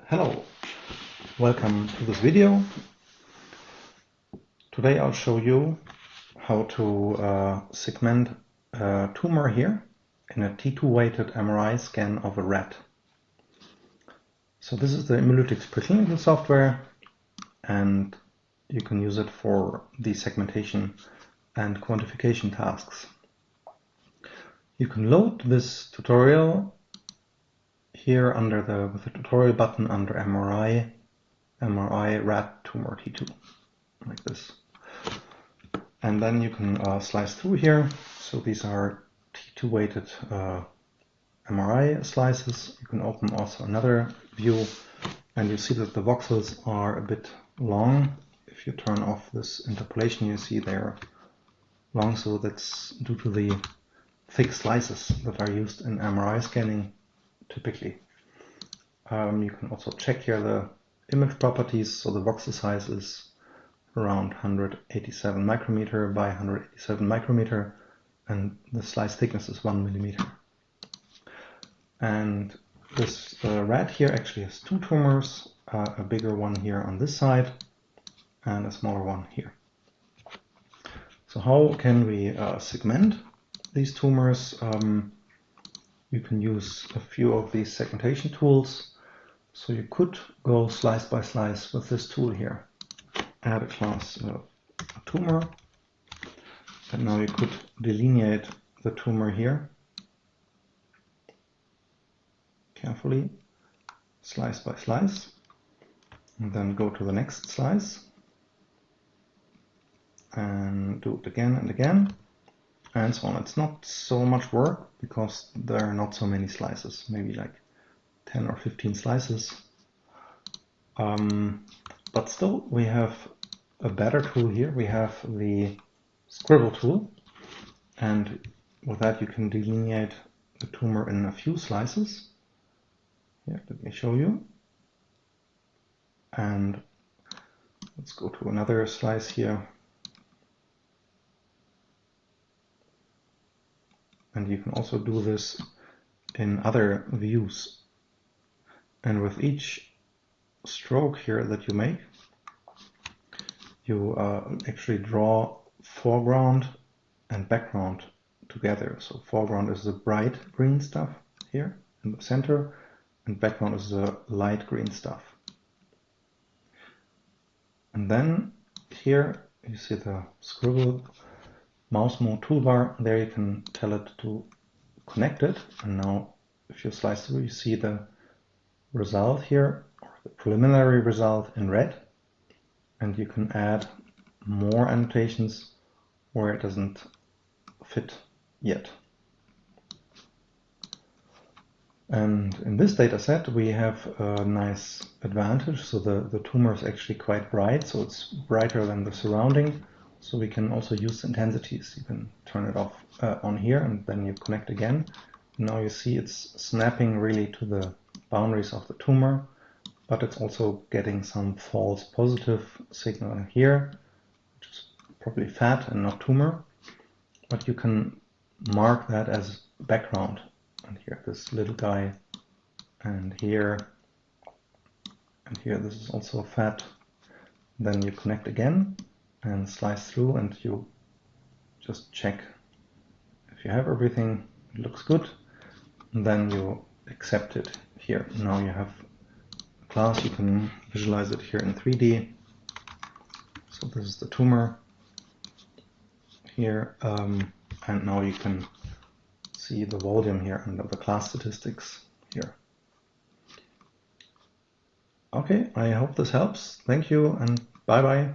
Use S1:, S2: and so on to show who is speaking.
S1: Hello, welcome to this video. Today I'll show you how to segment a tumor here in a T2-weighted MRI scan of a rat. So this is the Immulytics preclinical software, and you can use it for the segmentation and quantification tasks. You can load this tutorial here under with the tutorial button under MRI rat tumor T2, like this. And then you can slice through here. So these are T2-weighted MRI slices. You can open also another view, and you see that the voxels are a bit long. If you turn off this interpolation, you see they're long, so that's due to the thick slices that are used in MRI scanning typically. You can also check here the image properties. So the voxel size is around 187 micrometer by 187 micrometer, and the slice thickness is 1 millimeter. And this rat here actually has two tumors, a bigger one here on this side and a smaller one here. So how can we segment these tumors? You can use a few of these segmentation tools. So you could go slice by slice with this tool here. Add a class a tumor, and now you could delineate the tumor here carefully, slice by slice, and then go to the next slice and do it again and again, and so on. It's not so much work because there are not so many slices, maybe like 10 or 15 slices. But still, we have a better tool here. We have the scribble tool, and with that you can delineate the tumor in a few slices. Here, let me show you. And let's go to another slice here. And you can also do this in other views. And with each stroke here that you make, you actually draw foreground and background together. So foreground is the bright green stuff here in the center, and background is the light green stuff. And then here you see the scribble mouse mode toolbar. There you can tell it to connect it. And now if you slice through, you see the result here, or the preliminary result in red. And you can add more annotations where it doesn't fit yet. And in this data set we have a nice advantage. So the tumor is actually quite bright, so it's brighter than the surrounding. So we can also use intensities. You can turn it off on here, and then you connect again. Now you see it's snapping really to the boundaries of the tumor, but it's also getting some false positive signal here, which is probably fat and not tumor. But you can mark that as background. And here, this little guy, and here, this is also fat. Then you connect again and slice through, and you just check if you have everything. It looks good, and then you accept it here. Now you have a class. You can visualize it here in 3D. So this is the tumor here, and now you can see the volume here under the class statistics here. Okay, I hope this helps. Thank you, and bye bye.